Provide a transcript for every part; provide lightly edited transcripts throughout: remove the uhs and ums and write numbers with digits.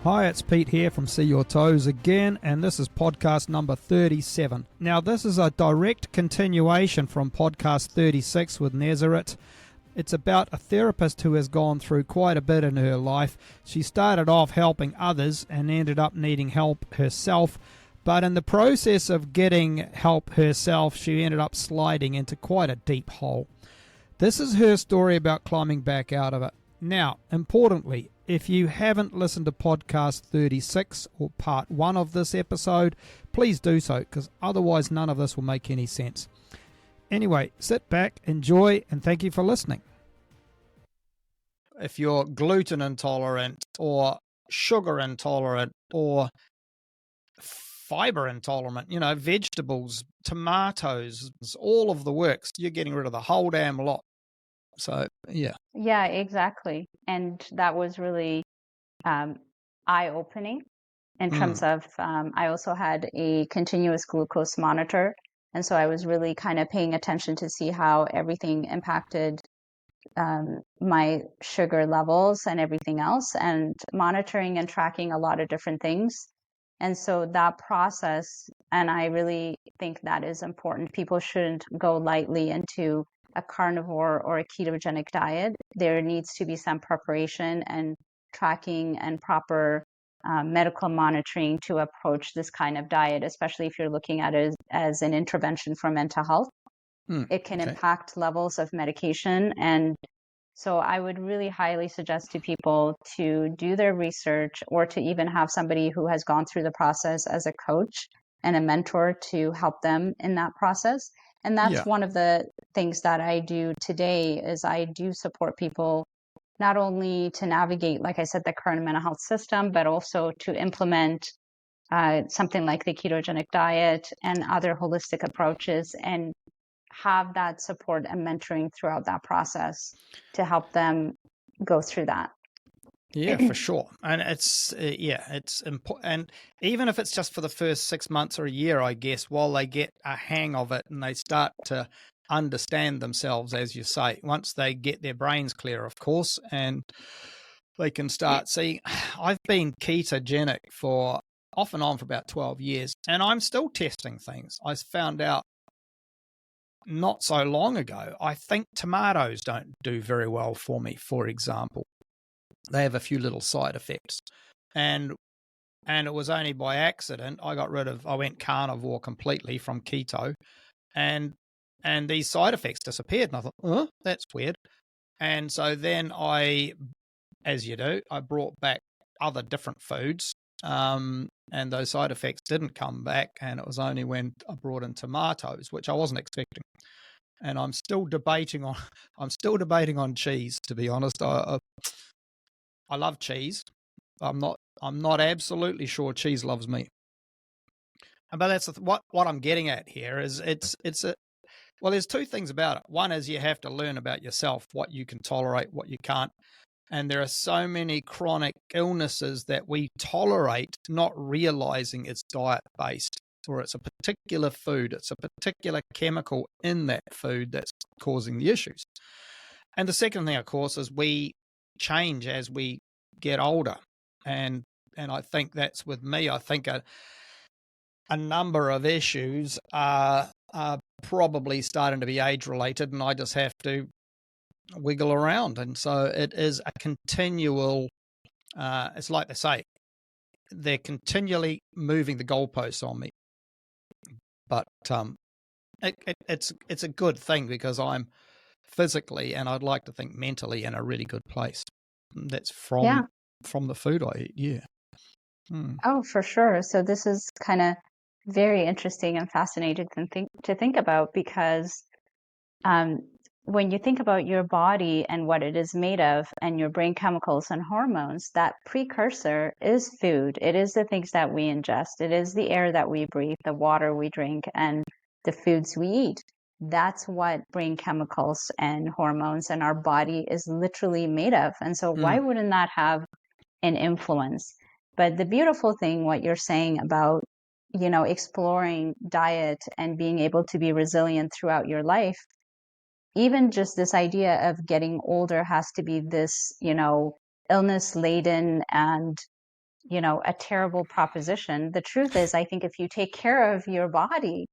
Hi, it's Pete here from See Your Toes again, and this is podcast number 37. Now, this is a direct continuation from podcast 36 with Neseret. It's about a therapist who has gone through quite a bit in her life. She started off helping others and ended up needing help herself, but in the process of getting help herself, she ended up sliding into quite a deep hole. This is her story about climbing back out of it. Now, importantly, if you haven't listened to podcast 36 or part 1 of this episode, please do so, because otherwise none of this will make any sense. Anyway, sit back, enjoy, and thank you for listening. If you're gluten intolerant or sugar intolerant or fiber intolerant, vegetables, tomatoes, all of the works, you're getting rid of the whole damn lot. So, yeah. Yeah, exactly. And that was really eye-opening in terms of, I also had a continuous glucose monitor. And so I was really kind of paying attention to see how everything impacted my sugar levels and everything else, and monitoring and tracking a lot of different things. And so that process, and I really think that is important. People shouldn't go lightly into a carnivore or a ketogenic diet. There needs to be some preparation and tracking and proper medical monitoring to approach this kind of diet, especially if you're looking at it as an intervention for mental health. It can impact levels of medication. And so I would really highly suggest to people to do their research, or to even have somebody who has gone through the process as a coach and a mentor to help them in that process. And that's one of the things that I do today, is I do support people not only to navigate, like I said, the current mental health system, but also to implement something like the ketogenic diet and other holistic approaches, and have that support and mentoring throughout that process to help them go through that. Yeah, for sure. And it's important. And even if it's just for the first 6 months or a year, I guess, while they get a hang of it and they start to understand themselves, as you say, once they get their brains clear, of course, and they can start seeing. I've been ketogenic for off and on for about 12 years, and I'm still testing things. I found out not so long ago, I think tomatoes don't do very well for me, for example. They have a few little side effects, and it was only by accident I went carnivore completely from keto, and these side effects disappeared, and I thought, oh, that's weird. And so then as you do, I brought back other different foods, and those side effects didn't come back, and it was only when I brought in tomatoes, which I wasn't expecting. And I'm still debating on cheese, to be honest. I love cheese. I'm not absolutely sure cheese loves me. But that's what I'm getting at here is there's two things about it. One is you have to learn about yourself, what you can tolerate, what you can't. And there are so many chronic illnesses that we tolerate, not realizing it's diet-based, or it's a particular food, it's a particular chemical in that food that's causing the issues. And the second thing, of course, is we change as we get older. And I think that's with me. I think a number of issues are probably starting to be age-related, and I just have to wiggle around. And so it is a continual, it's like they say, they're continually moving the goalposts on me. But it's a good thing, because I'm physically, and I'd like to think mentally, in a really good place. That's from the food I eat. Oh, for sure. So this is kind of very interesting and fascinating to think about, because when you think about your body and what it is made of, and your brain chemicals and hormones, that precursor is food. It is the things that we ingest. It is the air that we breathe, the water we drink, and the foods we eat. That's what brain chemicals and hormones and our body is literally made of. And so why wouldn't that have an influence? But the beautiful thing, what you're saying about, exploring diet and being able to be resilient throughout your life, even just this idea of getting older has to be this, illness laden and a terrible proposition. The truth is, I think if you take care of your body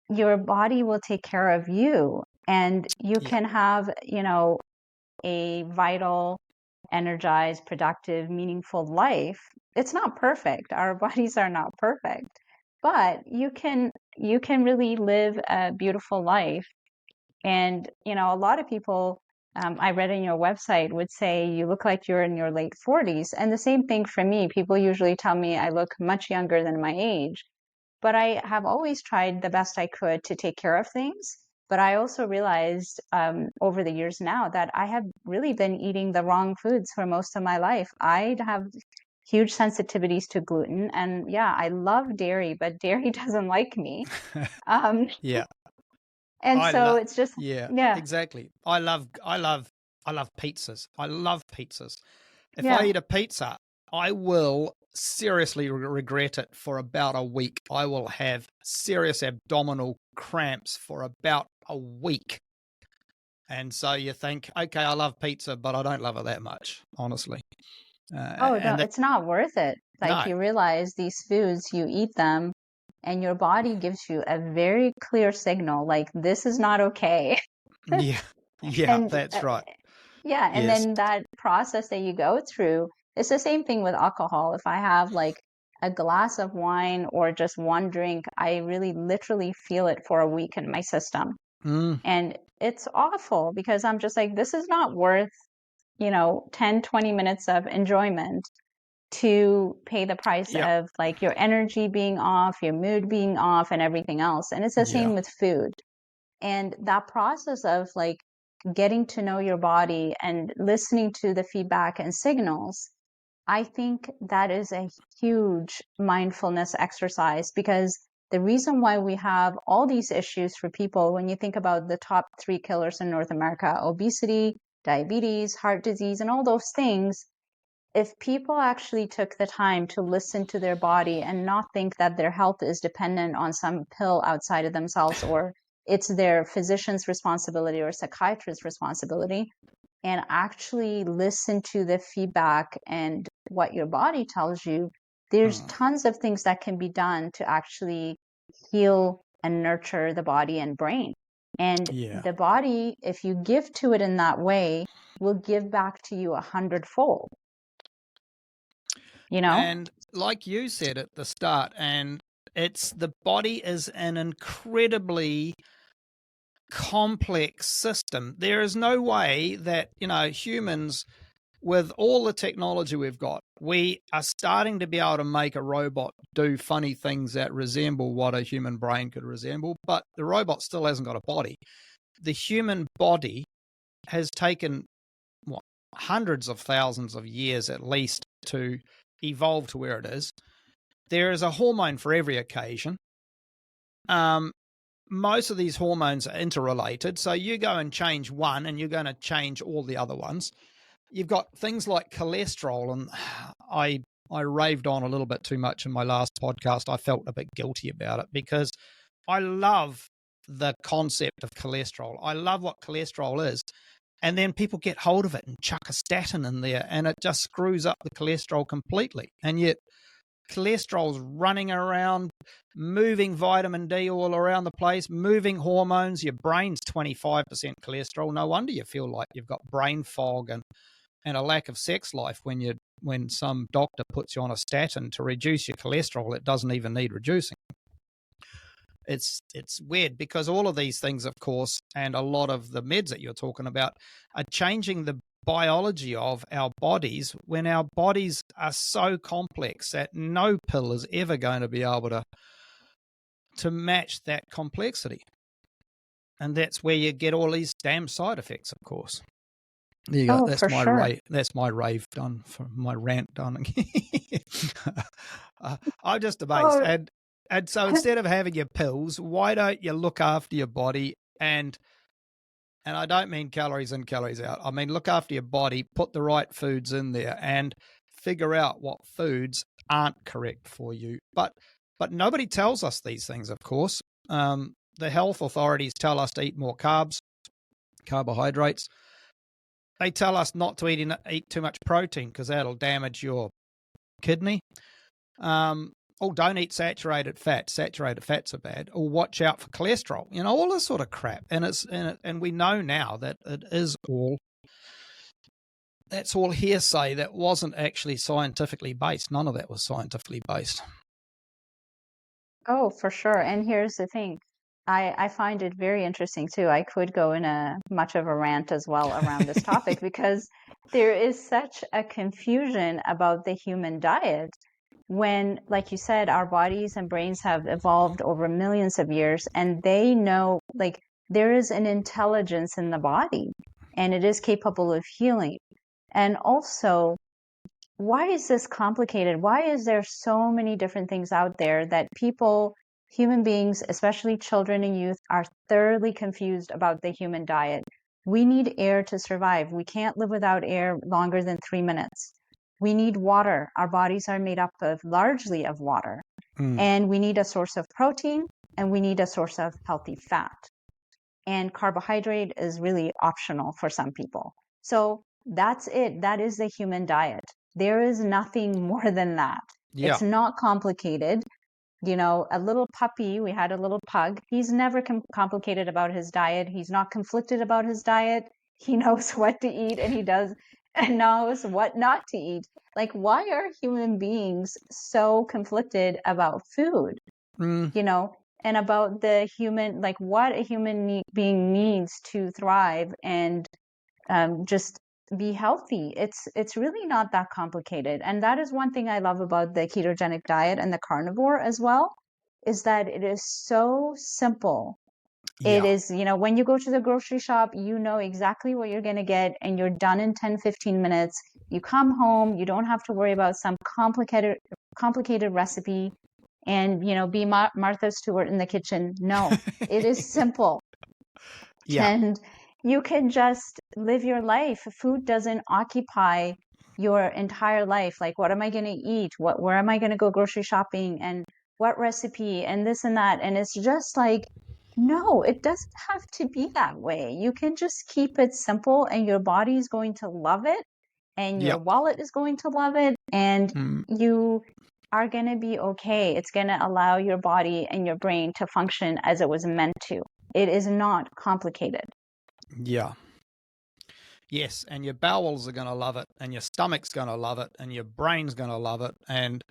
will take care of you, and you Yeah. can have, a vital, energized, productive, meaningful life. It's not perfect. Our bodies are not perfect, but you can really live a beautiful life. And a lot of people, I read on your website, would say you look like you're in your late 40s. And the same thing for me. People usually tell me I look much younger than my age. But I have always tried the best I could to take care of things. But I also realized over the years now that I have really been eating the wrong foods for most of my life. I have huge sensitivities to gluten. And yeah, I love dairy, but dairy doesn't like me. Um, Yeah. and I so love, it's just, yeah, yeah, exactly. I love pizzas. I love pizzas. If I yeah. eat a pizza, I will seriously regret it for about a week. I will have serious abdominal cramps for about a week. And so you think, okay, I love pizza, but I don't love it that much, honestly. Oh, no, And that, it's not worth it. Like no, you realize these foods, you eat them, and your body gives you a very clear signal, like this is not okay. yeah, yeah, And that's right. yeah, and Yes, then that process that you go through, it's the same thing with alcohol. If I have like a glass of wine or just one drink, I really literally feel it for a week in my system. mm, And it's awful because I'm just like, this is not worth, 10, 20 minutes of enjoyment to pay the price yeah, of like your energy being off, your mood being off, and everything else. And it's the yeah, same with food. And that process of like getting to know your body and listening to the feedback and signals, I think that is a huge mindfulness exercise, because the reason why we have all these issues for people, when you think about the top three killers in North America, obesity, diabetes, heart disease, and all those things, if people actually took the time to listen to their body and not think that their health is dependent on some pill outside of themselves, or it's their physician's responsibility or psychiatrist's responsibility, and actually listen to the feedback and what your body tells you, there's mm, tons of things that can be done to actually heal and nurture the body and brain. And yeah. the body, if you give to it in that way, will give back to you 100-fold, you know? And like you said at the start, and it's the body is an incredibly complex system. There is no way that, humans, with all the technology we've got, we are starting to be able to make a robot do funny things that resemble what a human brain could resemble, but the robot still hasn't got a body. The human body has taken, what, hundreds of thousands of years at least to evolve to where it is. There is a hormone for every occasion. Most of these hormones are interrelated. So you go and change one and you're going to change all the other ones. You've got things like cholesterol, and I raved on a little bit too much in my last podcast. I felt a bit guilty about it because I love the concept of cholesterol. I love what cholesterol is. And then people get hold of it and chuck a statin in there, and it just screws up the cholesterol completely. And yet cholesterol's running around, moving vitamin D all around the place, moving hormones. Your brain's 25% cholesterol. No wonder you feel like you've got brain fog and a lack of sex life when some doctor puts you on a statin to reduce your cholesterol. It doesn't even need reducing. It's weird because all of these things, of course, and a lot of the meds that you're talking about are changing the biology of our bodies, when our bodies are so complex that no pill is ever going to be able to match that complexity. And that's where you get all these damn side effects, of course. There you go. Oh, for sure. That's my rave done, for my rant done. I'm just amazed. Oh, And so instead of having your pills, why don't you look after your body? And I don't mean calories in, calories out. I mean, look after your body, put the right foods in there, and figure out what foods aren't correct for you. But nobody tells us these things, of course. The health authorities tell us to eat more carbs, carbohydrates. They tell us not to eat too much protein because that'll damage your kidney. Oh, don't eat saturated fats. Saturated fats are bad. Or watch out for cholesterol. All this sort of crap. And we know now that that's all hearsay. That wasn't actually scientifically based. None of that was scientifically based. Oh, for sure. And here's the thing. I find it very interesting too. I could go in a much of a rant as well around this topic because there is such a confusion about the human diet when, like you said, our bodies and brains have evolved over millions of years and they know, like, there is an intelligence in the body and it is capable of healing. And also, why is this complicated? Why is there so many different things out there that people, human beings, especially children and youth, are thoroughly confused about the human diet? We need air to survive. We can't live without air longer than 3 minutes. We need water. Our bodies are made up of largely of water. And we need a source of protein and we need a source of healthy fat. And carbohydrate is really optional for some people. So that's it. That is the human diet. There is nothing more than that. Yeah. It's not complicated. A little puppy, we had a little pug. He's never complicated about his diet. He's not conflicted about his diet. He knows what to eat and he knows what not to eat. Like, why are human beings so conflicted about food? And about the human, like what a human being needs to thrive and just be healthy. It's really not that complicated. And that is one thing I love about the ketogenic diet and the carnivore as well, is that it is so simple. Yeah. It is, when you go to the grocery shop, you know exactly what you're going to get and you're done in 10, 15 minutes. You come home, you don't have to worry about some complicated recipe and, be Martha Stewart in the kitchen. No, it is simple. Yeah. And you can just live your life. Food doesn't occupy your entire life. Like, what am I going to eat? Where am I going to go grocery shopping? And what recipe? And this and that. And it's just like, no, it doesn't have to be that way. You can just keep it simple and your body is going to love it and your wallet is going to love it. And you are going to be okay. It's going to allow your body and your brain to function as it was meant to. It is not complicated. Yeah. Yes, and your bowels are going to love it, and your stomach's going to love it, and your brain's going to love it, and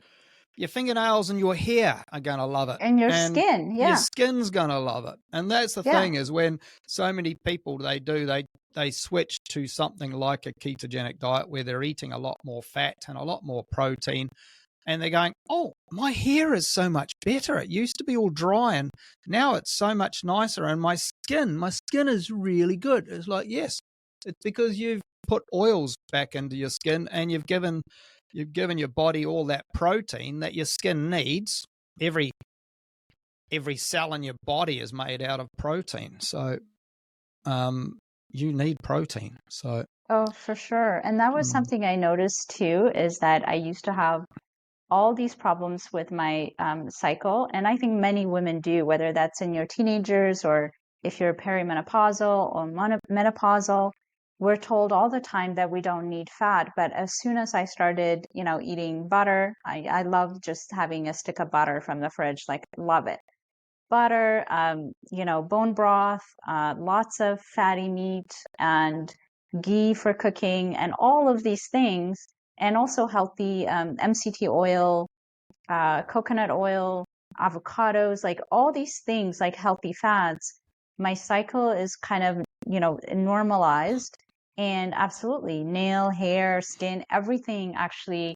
your fingernails and your hair are going to love it. And your skin, yeah. Your skin's going to love it. And that's the thing, is when so many people, they switch to something like a ketogenic diet where they're eating a lot more fat and a lot more protein, and they're going, oh, my hair is so much better. It used to be all dry and now it's so much nicer. And my skin is really good. It's like, yes, it's because you've put oils back into your skin and you've given your body all that protein that your skin needs. Every cell in your body is made out of protein. So you need protein. So oh, for sure. And that was something I noticed too, is that I used to have all these problems with my cycle. And I think many women do, whether that's in your teenagers or if you're perimenopausal or menopausal. We're told all the time that we don't need fat. But as soon as I started, eating butter, I love just having a stick of butter from the fridge, like love it. Butter, bone broth, lots of fatty meat and ghee for cooking and all of these things. And also healthy MCT oil, coconut oil, avocados, like all these things, like healthy fats. My cycle is kind of, normalized, and absolutely nail, hair, skin, everything actually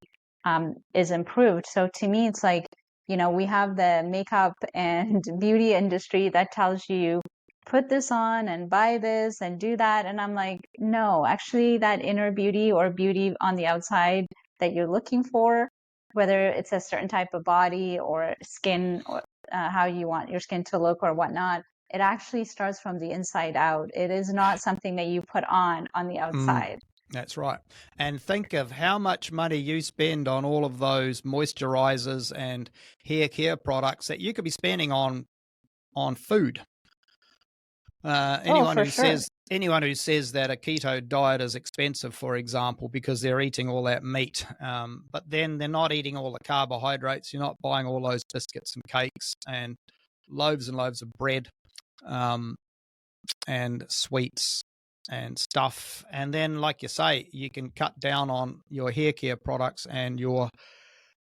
is improved. So to me, it's like, we have the makeup and beauty industry that tells you, put this on and buy this and do that. And I'm like, no, actually that inner beauty or beauty on the outside that you're looking for, whether it's a certain type of body or skin or how you want your skin to look or whatnot, it actually starts from the inside out. It is not something that you put on the outside. That's right. And think of how much money you spend on all of those moisturizers and hair care products that you could be spending on food. Oh, Anyone for who sure. says that a keto diet is expensive, for example, because they're eating all that meat, but then they're not eating all the carbohydrates. You're not buying all those biscuits and cakes and loaves of bread, um, and sweets and stuff. And then, like you say, you can cut down on your hair care products and your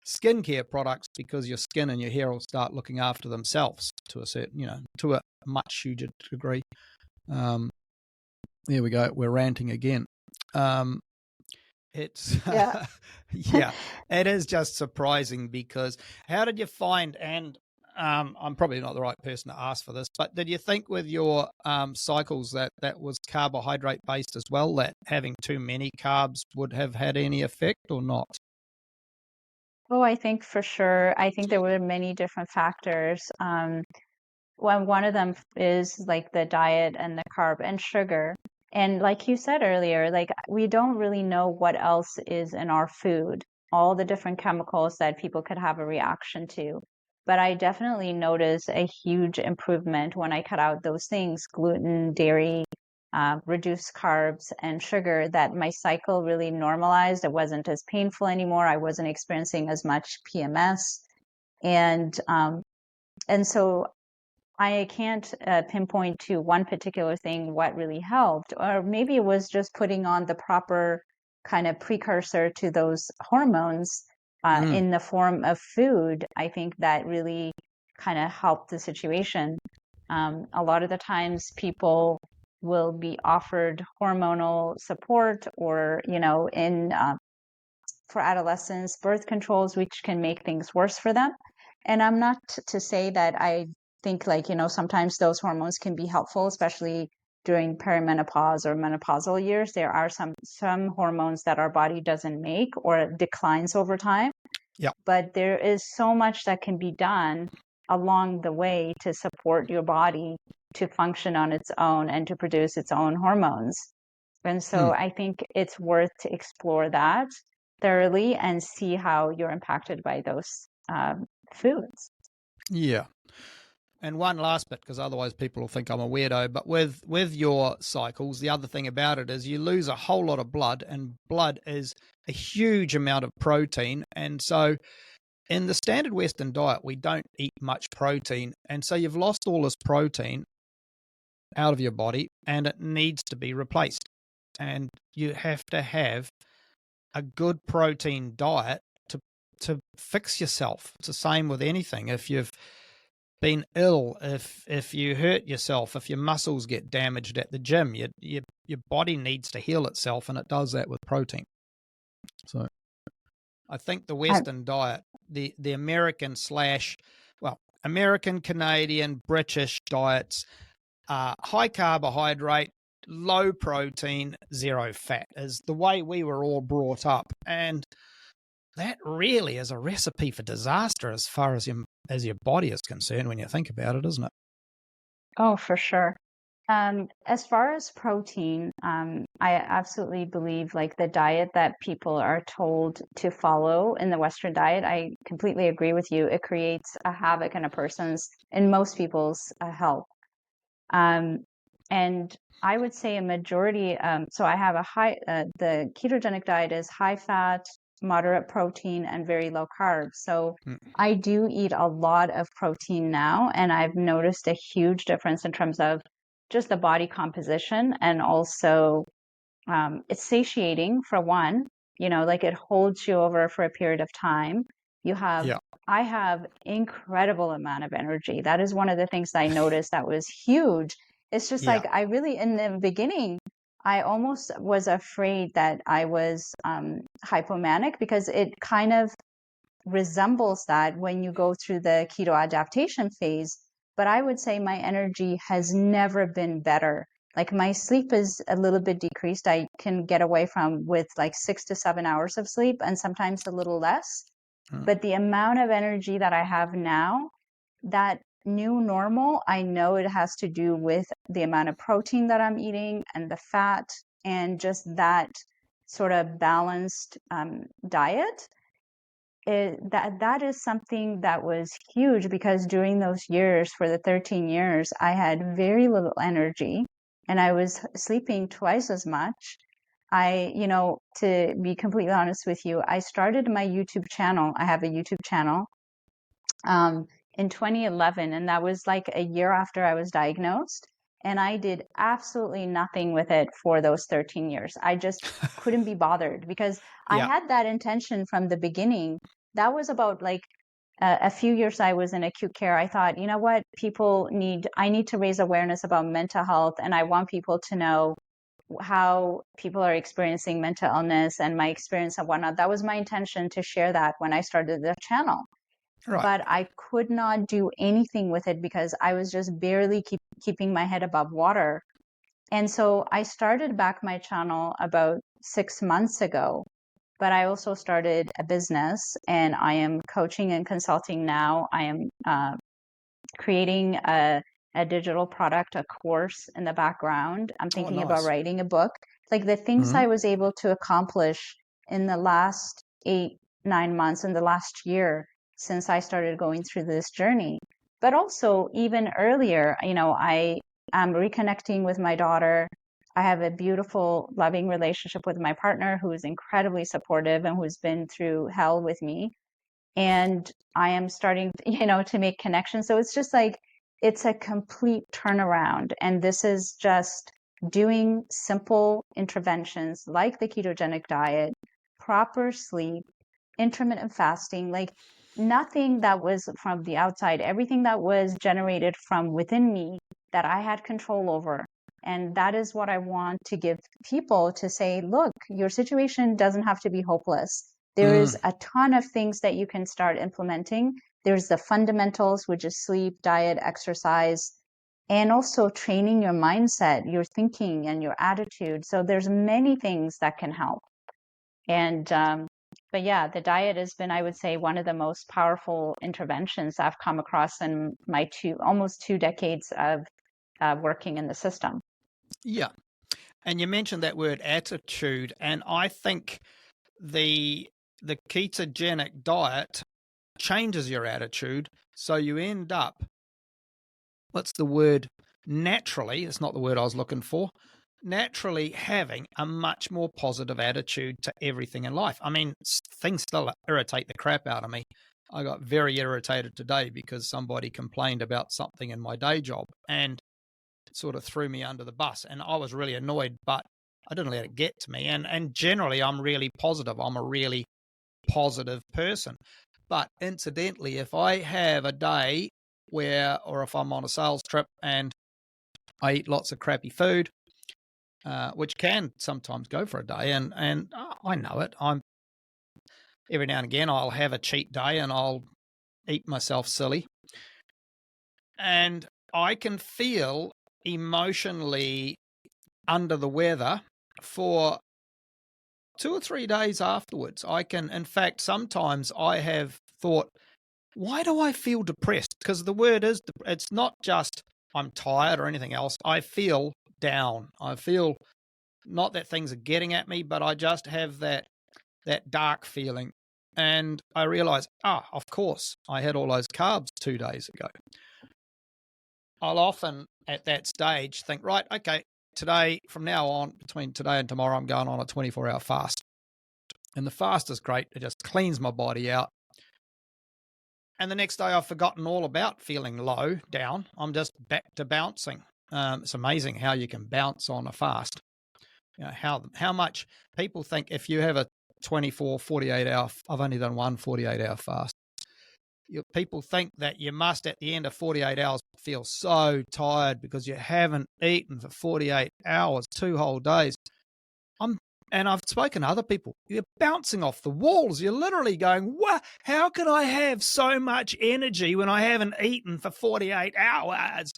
skincare products because your skin and your hair will start looking after themselves to a certain, to a much huger degree. There we go. We're ranting again. It's Yeah. yeah, it is just surprising because how did you find? And I'm probably not the right person to ask for this, but did you think with your cycles that was carbohydrate based as well? That having too many carbs would have had any effect or not? Oh, I think for sure. I think there were many different factors. One of them is like the diet and the carb and sugar. And like you said earlier, like we don't really know what else is in our food, all the different chemicals that people could have a reaction to. But I definitely noticed a huge improvement when I cut out those things, gluten, dairy, reduced carbs and sugar, that my cycle really normalized. It wasn't as painful anymore. I wasn't experiencing as much PMS. And so I can't pinpoint to one particular thing what really helped, or maybe it was just putting on the proper kind of precursor to those hormones Mm, in the form of food. I think that really kind of helped the situation. A lot of the times people will be offered hormonal support or, in for adolescents, birth controls, which can make things worse for them. And I'm not to say that I think, like, sometimes those hormones can be helpful, especially during perimenopause or menopausal years. There are some hormones that our body doesn't make or declines over time. yeah. But there is so much that can be done along the way to support your body to function on its own and to produce its own hormones. And Mm, so I think it's worth to explore that thoroughly and see how you're impacted by those foods. yeah. And one last bit, because otherwise people will think I'm a weirdo. But with your cycles, the other thing about it is you lose a whole lot of blood, and blood is a huge amount of protein. And so in the standard Western diet, we don't eat much protein. And so you've lost all this protein out of your body and it needs to be replaced. And you have to have a good protein diet to fix yourself. It's the same with anything. If you've been ill, if you hurt yourself, if your muscles get damaged at the gym, your body needs to heal itself, and it does that with protein. So I think the I, Western diet, the American American, Canadian, British diets, high carbohydrate, low protein, zero fat is the way we were all brought up, and that really is a recipe for disaster as far as your body is concerned when you think about it, isn't it? oh, for sure. As far as protein, I absolutely believe like the diet that people are told to follow in the Western diet, I completely agree with you. It creates a havoc in most people's health. Um, and I would say a majority, so I have the ketogenic diet is high fat, moderate protein, and very low carbs. So Mm, I do eat a lot of protein now, and I've noticed a huge difference in terms of just the body composition, and also it's satiating for one, like it holds you over for a period of time. You have, yeah, I have incredible amount of energy. That is one of the things I noticed that was huge. It's just yeah, like I really, in the beginning, I almost was afraid that I was hypomanic because it kind of resembles that when you go through the keto adaptation phase. But I would say my energy has never been better. Like my sleep is a little bit decreased. I can get away from with like 6 to 7 hours of sleep and sometimes a little less. mm, But the amount of energy that I have now, that new normal, I know it has to do with the amount of protein that I'm eating and the fat and just that sort of balanced diet. that is something that was huge, because during those years, for the 13 years, I had very little energy and I was sleeping twice as much. To be completely honest with you, I started my YouTube channel. I have a YouTube channel um, in 2011, and that was like a year after I was diagnosed. And I did absolutely nothing with it for those 13 years. I just couldn't be bothered, because I Yeah. had that intention from the beginning. That was about like a few years I was in acute care. I thought, you know what, I need to raise awareness about mental health, and I want people to know how people are experiencing mental illness and my experience and whatnot. That was my intention, to share that when I started the channel. Right. But I could not do anything with it because I was just barely keeping my head above water. And so I started back my channel about 6 months ago, but I also started a business, and I am coaching and consulting now. I am creating a digital product, a course in the background. I'm Oh, thinking about nice. writing a book. Like the things Hmm. I was able to accomplish in the last 8, 9 months, in the last year since I started going through this journey. But also even earlier, I am reconnecting with my daughter. I have a beautiful, loving relationship with my partner, who is incredibly supportive and who's been through hell with me. And I am starting, to make connections. So it's just like, it's a complete turnaround. And this is just doing simple interventions like the ketogenic diet, proper sleep, intermittent fasting, like nothing that was from the outside, everything that was generated from within me that I had control over. And that is what I want to give people, to say, look, your situation doesn't have to be hopeless. There is Mm. a ton of things that you can start implementing. There's the fundamentals, which is sleep, diet, exercise, and also training your mindset, your thinking, and your attitude. So there's many things that can help. And but yeah, the diet has been, I would say, one of the most powerful interventions I've come across in my almost 2 decades of working in the system. Yeah. And you mentioned that word attitude, and I think the ketogenic diet changes your attitude, so you end up, what's the word, naturally, it's not the word I was looking for, naturally having a much more positive attitude to everything in life. I mean, things still irritate the crap out of me. I got very irritated today because somebody complained about something in my day job, and it sort of threw me under the bus, and I was really annoyed, but I didn't let it get to me. And generally, I'm really positive. I'm a really positive person. But incidentally, if I have a day or if I'm on a sales trip and I eat lots of crappy food, which can sometimes go for a day, and I know it. Every now and again I'll have a cheat day and I'll eat myself silly, and I can feel emotionally under the weather for 2 or 3 days afterwards. I can, in fact, sometimes I have thought, why do I feel depressed? Because the word is, it's not just I'm tired or anything else. I feel down. I feel not that things are getting at me, but I just have that dark feeling. And I realize, of course, I had all those carbs 2 days ago. I'll often at that stage think, right, okay, today, from now on, between today and tomorrow, I'm going on a 24-hour fast. And the fast is great. It just cleans my body out. And the next day, I've forgotten all about feeling low, down. I'm just back to bouncing. It's amazing how you can bounce on a fast. How much people think if you have a 24, 48-hour, I've only done one 48-hour fast. People think that you must, at the end of 48 hours, feel so tired because you haven't eaten for 48 hours, 2 whole days. And I've spoken to other people. You're bouncing off the walls. You're literally going, "What? How can I have so much energy when I haven't eaten for 48 hours?"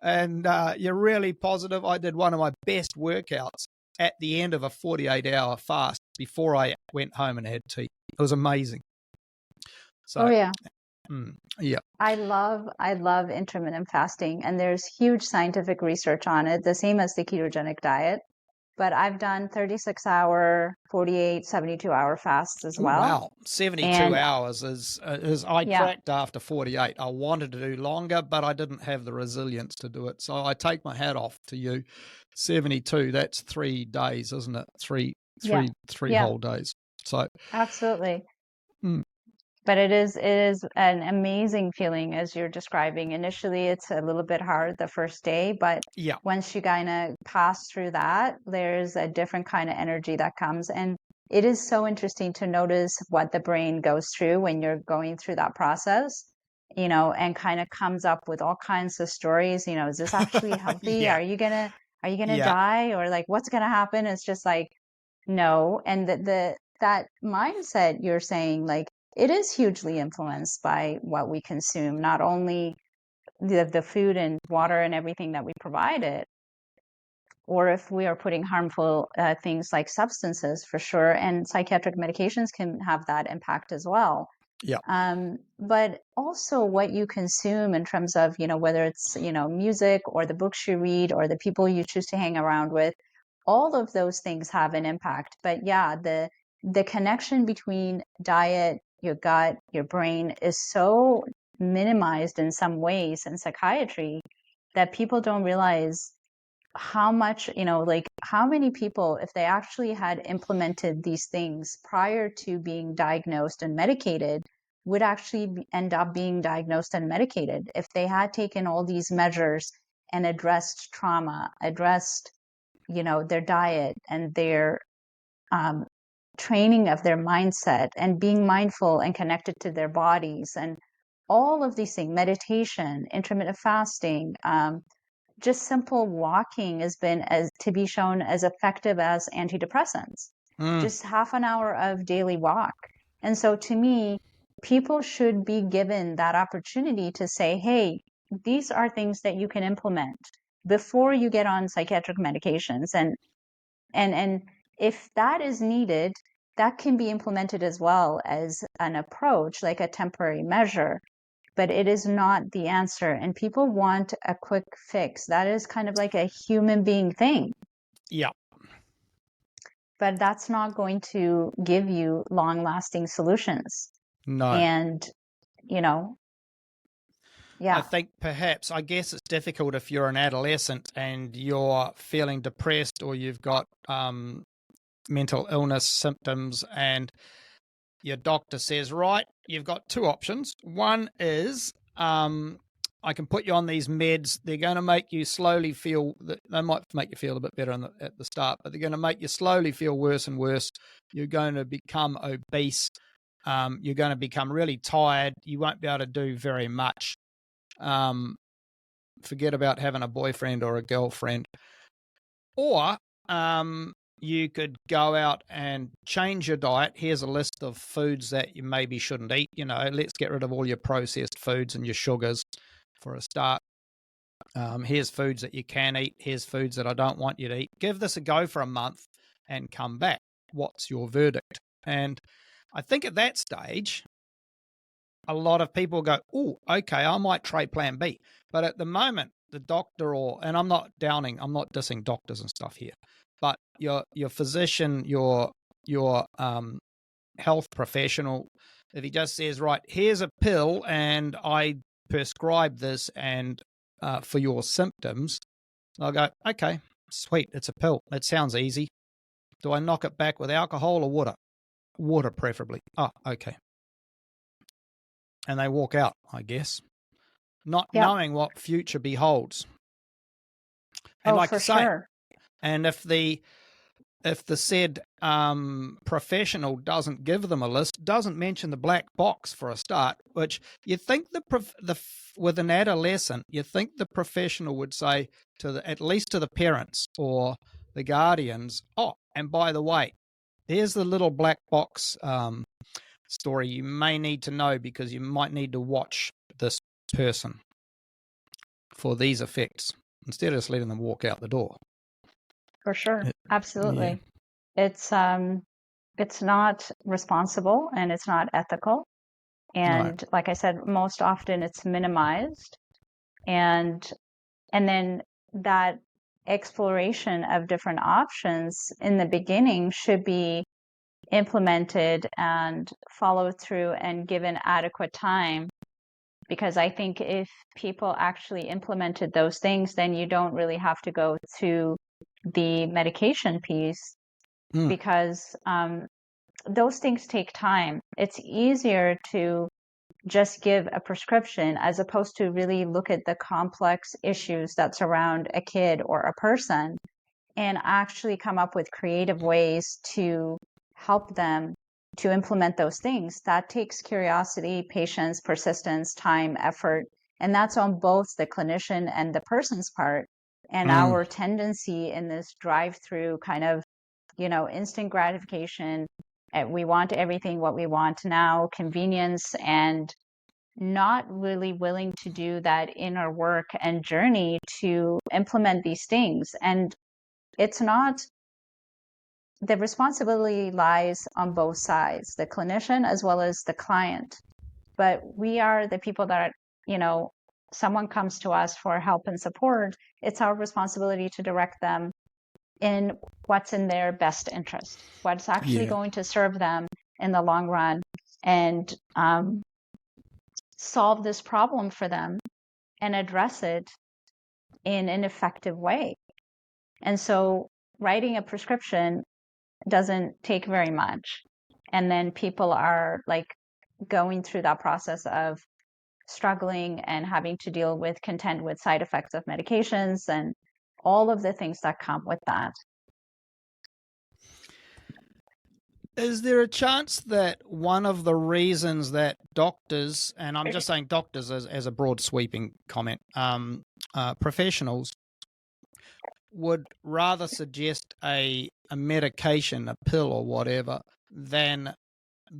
And you're really positive. I did one of my best workouts at the end of a 48-hour fast before I went home and had tea. It was amazing. Oh So, yeah. yeah. I love intermittent fasting, and there's huge scientific research on it, the same as the ketogenic diet. but I've done 36-hour, 48, 72-hour fasts as Oh, well. wow. 72 And hours is I yeah, cracked after 48. I wanted to do longer, but I didn't have the resilience to do it. So I take my hat off to you. 72, that's 3 days, isn't it? Three yeah, yeah, whole days. So, absolutely. mm, But it is an amazing feeling as you're describing. Initially, it's a little bit hard the first day, but yeah. once you kind of pass through that, there's a different kind of energy that comes. And it is so interesting to notice what the brain goes through when you're going through that process, and kind of comes up with all kinds of stories. Is this actually healthy? Yeah. Are you gonna Yeah. die? Or like what's gonna happen? It's just like, no. And that mindset you're saying, like, it is hugely influenced by what we consume, not only the food and water and everything that we provide it, or if we are putting harmful things like substances, for sure. And psychiatric medications can have that impact as well. Yeah. But also what you consume in terms of, whether it's, music or the books you read or the people you choose to hang around with, all of those things have an impact. But yeah, the connection between diet, your gut, your brain is so minimized in some ways in psychiatry that people don't realize how much, like how many people, if they actually had implemented these things prior to being diagnosed and medicated, would actually end up being diagnosed and medicated if they had taken all these measures and addressed trauma, addressed, their diet and their training of their mindset and being mindful and connected to their bodies and all of these things, meditation, intermittent fasting, just simple walking has been as to be shown as effective as antidepressants. Mm, Just half an hour of daily walk. And so to me, people should be given that opportunity to say, hey, these are things that you can implement before you get on psychiatric medications. And if that is needed, that can be implemented as well as an approach, like a temporary measure, but it is not the answer. And people want a quick fix. That is kind of like a human being thing, yeah. but that's not going to give you long lasting solutions. No. And, you know, I yeah, think perhaps, I guess it's difficult if you're an adolescent and you're feeling depressed or you've got mental illness symptoms and your doctor says, right, you've got two options. One is I can put you on these meds. They're going to make you slowly feel, they might make you feel a bit better at the start, but they're going to make you slowly feel worse and worse. You're going to become obese. You're going to become really tired. You won't be able to do very much. Forget about having a boyfriend or a girlfriend. Or you could go out and change your diet. Here's a list of foods that you maybe shouldn't eat. Let's get rid of all your processed foods and your sugars for a start. Here's foods that you can eat. Here's foods that I don't want you to eat. Give this a go for a month and come back. What's your verdict? And I think at that stage, a lot of people go, oh, okay, I might try plan B. But at the moment, the doctor and I'm not dissing doctors and stuff here, but your physician, your health professional, if he just says, right, here's a pill and I prescribe this and for your symptoms, I'll go, okay, sweet, it's a pill. It sounds easy. Do I knock it back with alcohol or water? Water preferably. Oh, okay. And they walk out, I guess, not yeah, knowing what future beholds. And oh, like for you say, sure. and if the said professional doesn't give them a list, doesn't mention the black box for a start, which you think with an adolescent, you think the professional would say at least to the parents or the guardians, oh, and by the way, here's the little black box story you may need to know because you might need to watch this person for these effects instead of just letting them walk out the door. For sure. Yeah. Absolutely. It's not responsible and it's not ethical. No. And like I said, most often it's minimized. And then that exploration of different options in the beginning should be implemented and followed through and given adequate time. Because I think if people actually implemented those things, then you don't really have to go to the medication piece, because those things take time. It's easier to just give a prescription as opposed to really look at the complex issues that surround a kid or a person and actually come up with creative ways to help them to implement those things. That takes curiosity, patience, persistence, time, effort, and that's on both the clinician and the person's part. And our tendency in this drive-through kind of, instant gratification, we want everything what we want now, convenience, and not really willing to do that inner work and journey to implement these things. And it's not, the responsibility lies on both sides, the clinician as well as the client. But we are the people that, someone comes to us for help and support, it's our responsibility to direct them in what's in their best interest, what's actually going to serve them in the long run, and solve this problem for them and address it in an effective way. And so writing a prescription doesn't take very much. And then people are like going through that process of struggling and having to deal with contend with side effects of medications and all of the things that come with that. Is there a chance that one of the reasons that doctors, and I'm just saying doctors as a broad sweeping comment, professionals would rather suggest a medication, a pill or whatever, than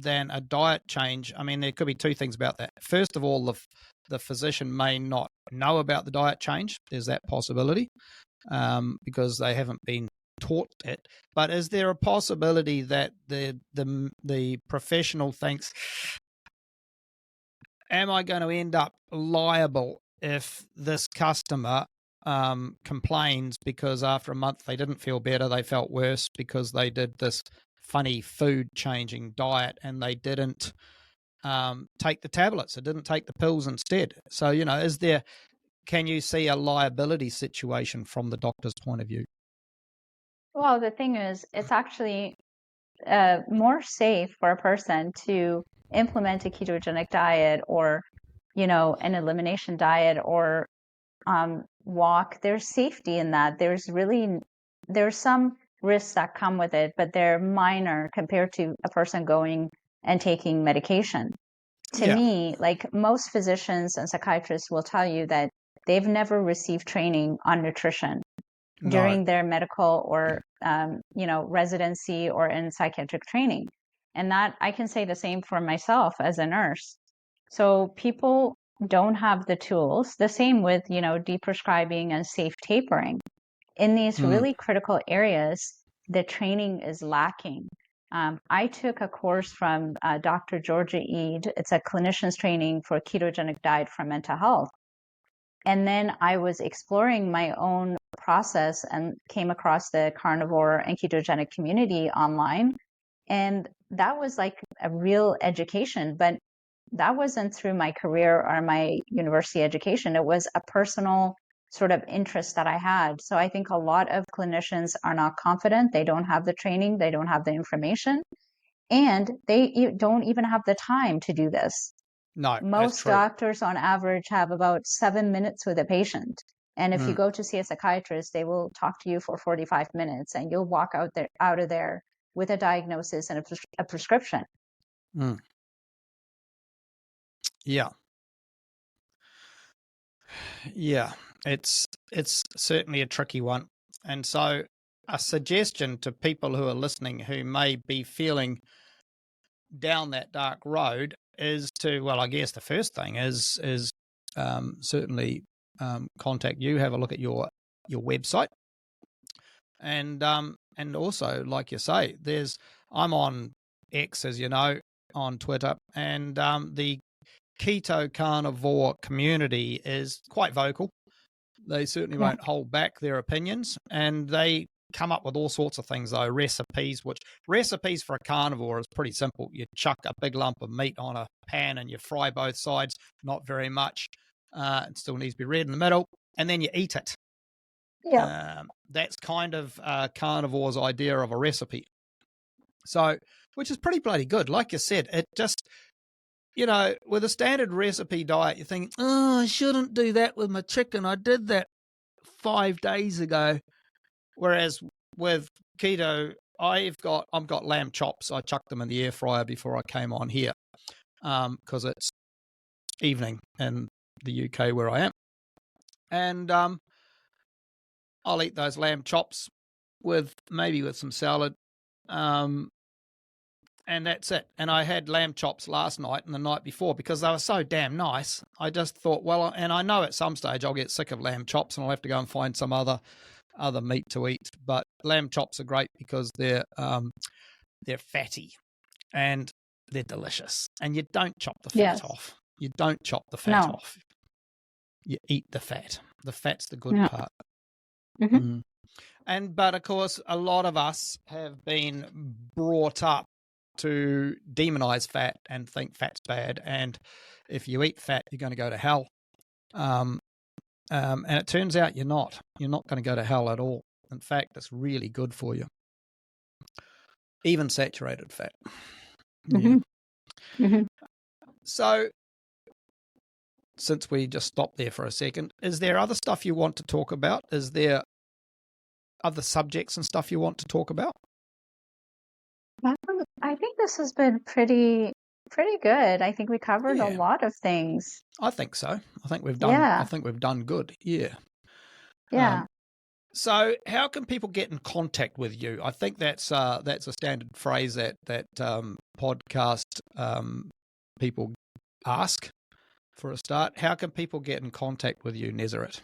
a diet change? I mean, there could be two things about that. First of all, the physician may not know about the diet change. There's that possibility, because they haven't been taught it. But is there a possibility that the professional thinks, am I going to end up liable if this customer complains because after a month they didn't feel better, they felt worse because they did this funny food changing diet and they didn't take the tablets, they didn't take the pills instead? So, can you see a liability situation from the doctor's point of view? Well, the thing is, it's actually more safe for a person to implement a ketogenic diet or, an elimination diet or walk. There's safety in that. There's some risks that come with it, but they're minor compared to a person going and taking medication. To me, like most physicians and psychiatrists will tell you that they've never received training on nutrition during their medical or residency or in psychiatric training. And that I can say the same for myself as a nurse. So people don't have the tools. The same with, deprescribing and safe tapering. In these really critical areas, the training is lacking. I took a course from Dr. Georgia Eid. It's a clinician's training for ketogenic diet for mental health. And then I was exploring my own process and came across the carnivore and ketogenic community online. And that was like a real education, but that wasn't through my career or my university education. It was a personal sort of interest that I had. So I think a lot of clinicians are not confident. They don't have the training. They don't have the information. And they don't even have the time to do this. No, most doctors on average have about 7 minutes with a patient. And if you go to see a psychiatrist, they will talk to you for 45 minutes and you'll walk out of there with a diagnosis and a prescription. Yeah. Yeah. It's certainly a tricky one. And so a suggestion to people who are listening who may be feeling down that dark road is to, well, I guess the first thing is certainly contact you, have a look at your website, and also, like you say, I'm on X, as you know, on Twitter, and the keto carnivore community is quite vocal. They certainly won't hold back their opinions, and they come up with all sorts of things, though, recipes for a carnivore is pretty simple. You chuck a big lump of meat on a pan and you fry both sides, not very much. It still needs to be red in the middle, and then you eat it. Yeah. That's kind of carnivore's idea of a recipe. So, which is pretty bloody good. Like you said, it just, with a standard recipe diet, you think, oh, I shouldn't do that with my chicken. I did that 5 days ago. Whereas with keto, I've got lamb chops. I chucked them in the air fryer before I came on here, because it's evening in the UK where I am, and I'll eat those lamb chops with some salad, and that's it. And I had lamb chops last night and the night before because they were so damn nice. I just thought, well, and I know at some stage I'll get sick of lamb chops and I'll have to go and find some other meat to eat. But lamb chops are great because they're fatty and they're delicious. And you don't chop the fat off. You don't chop the fat off. You eat the fat. The fat's the good part. Mm-hmm. But of course, a lot of us have been brought up to demonize fat and think fat's bad. And if you eat fat, you're going to go to hell. And it turns out you're not. You're not going to go to hell at all. In fact, it's really good for you. Even saturated fat. Mm-hmm. Yeah. Mm-hmm. So, since we just stopped there for a second, is there other stuff you want to talk about? Is there other subjects and stuff you want to talk about? I think this has been pretty good. I think we covered a lot of things. I think so. I think we've done. I think we've done good. Yeah. Yeah. So, how can people get in contact with you? I think that's a standard phrase that podcast people ask for a start. How can people get in contact with you, Neseret?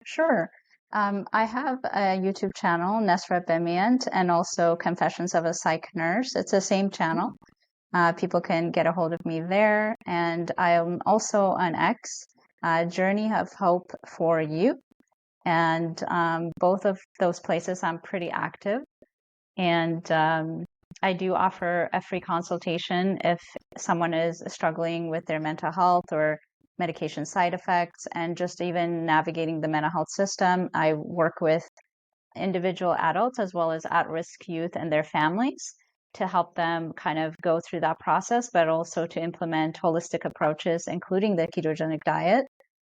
Sure. I have a YouTube channel, Neseret Bemient, and also Confessions of a Psych Nurse. It's the same channel. People can get a hold of me there. And I am also on X, Journey of Hope for You. And both of those places I'm pretty active. And I do offer a free consultation if someone is struggling with their mental health or medication side effects and just even navigating the mental health system. I work with individual adults as well as at-risk youth and their families to help them kind of go through that process, but also to implement holistic approaches, including the ketogenic diet,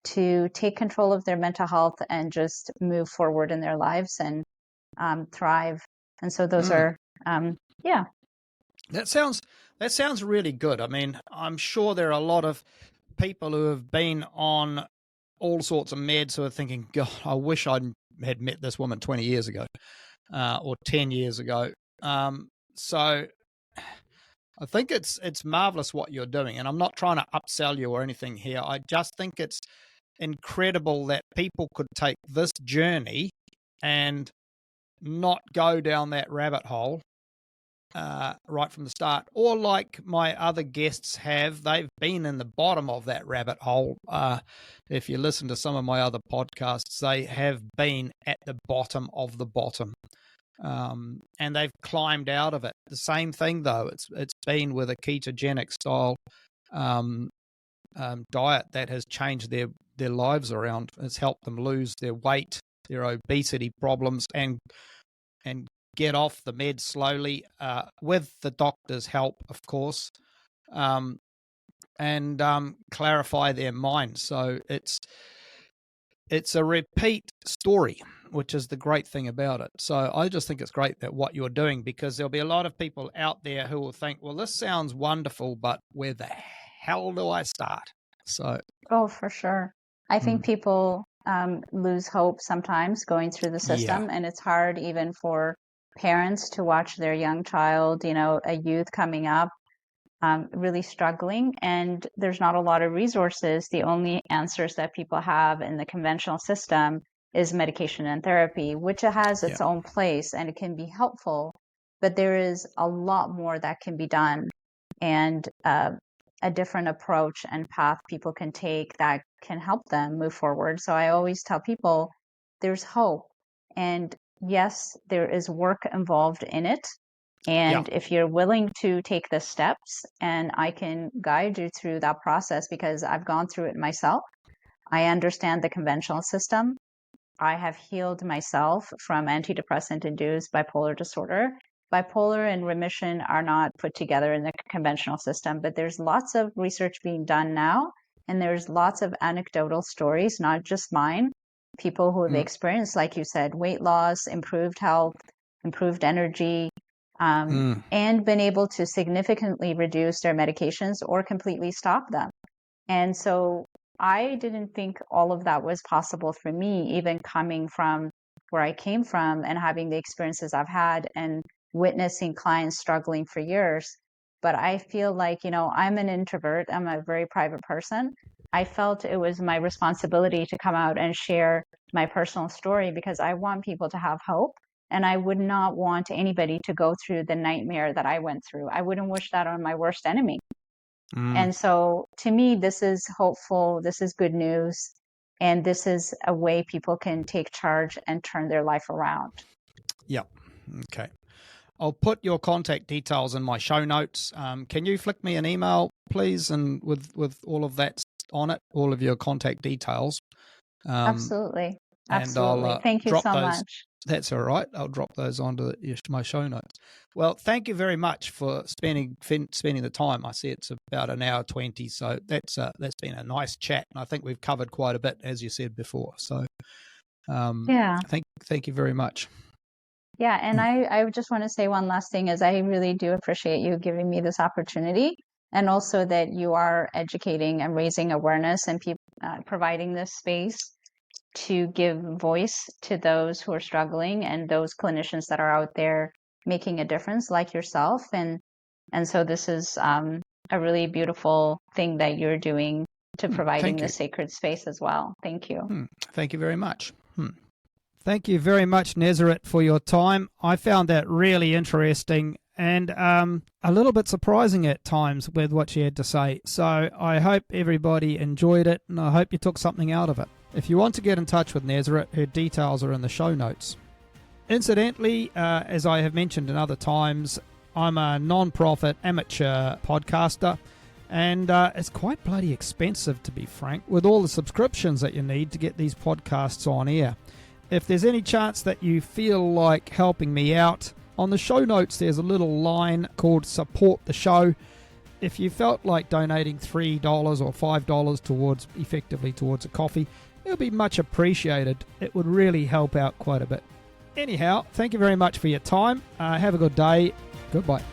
to take control of their mental health and just move forward in their lives and thrive. And so those are, That sounds really good. I mean, I'm sure there are a lot of people who have been on all sorts of meds who are thinking, God, I wish I had met this woman 20 years ago or 10 years ago. So I think it's marvelous what you're doing. And I'm not trying to upsell you or anything here. I just think it's incredible that people could take this journey and not go down that rabbit hole right from the start, or like my other guests have, they've been in the bottom of that rabbit hole. If you listen to some of my other podcasts, they have been at the bottom of the bottom, and they've climbed out of it. The same thing, though, it's been with a ketogenic style diet that has changed their lives around. It's helped them lose their weight, their obesity problems, and get off the meds slowly, with the doctor's help, of course, and clarify their mind. So it's a repeat story, which is the great thing about it. So I just think it's great that what you're doing, because there'll be a lot of people out there who will think, well, this sounds wonderful, but where the hell do I start? So for sure. I think people lose hope sometimes going through the system, and it's hard even for parents to watch their young child, a youth coming up, really struggling, and there's not a lot of resources. The only answers that people have in the conventional system is medication and therapy, which has its own place and it can be helpful, but there is a lot more that can be done. And a different approach and path people can take that can help them move forward. So I always tell people there's hope. And yes, there is work involved in it. And if you're willing to take the steps, and I can guide you through that process because I've gone through it myself. I understand the conventional system. I have healed myself from antidepressant induced bipolar disorder. Bipolar and remission are not put together in the conventional system, but there's lots of research being done now, and there's lots of anecdotal stories, not just mine, people who have experienced, like you said, weight loss, improved health, improved energy, and been able to significantly reduce their medications or completely stop them. And so I didn't think all of that was possible for me, even coming from where I came from and having the experiences I've had and witnessing clients struggling for years. But I feel like, I'm an introvert. I'm a very private person. I felt it was my responsibility to come out and share my personal story because I want people to have hope. And I would not want anybody to go through the nightmare that I went through. I wouldn't wish that on my worst enemy. And so to me, this is hopeful. This is good news. And this is a way people can take charge and turn their life around. Yep. Okay. I'll put your contact details in my show notes. Can you flick me an email, please? And with all of that on it, all of your contact details. Absolutely. Absolutely. And Thank you so much. That's all right. I'll drop those onto my show notes. Well, thank you very much for spending the time. I see it's about an hour 20, so that's been a nice chat, and I think we've covered quite a bit, as you said before. So, thank you very much. Yeah, and I just want to say one last thing is I really do appreciate you giving me this opportunity, and also that you are educating and raising awareness and providing this space to give voice to those who are struggling and those clinicians that are out there making a difference like yourself. And so this is a really beautiful thing that you're doing to providing this sacred space as well. Thank you. Thank you very much. Thank you very much, Neseret, for your time. I found that really interesting and a little bit surprising at times with what she had to say. So I hope everybody enjoyed it, and I hope you took something out of it. If you want to get in touch with Neseret, her details are in the show notes. Incidentally, as I have mentioned in other times, I'm a non-profit amateur podcaster, and it's quite bloody expensive, to be frank, with all the subscriptions that you need to get these podcasts on air. If there's any chance that you feel like helping me out, on the show notes there's a little line called Support the Show. If you felt like donating $3 or $5 towards a coffee, it would be much appreciated. It would really help out quite a bit. Anyhow, thank you very much for your time. Have a good day. Goodbye.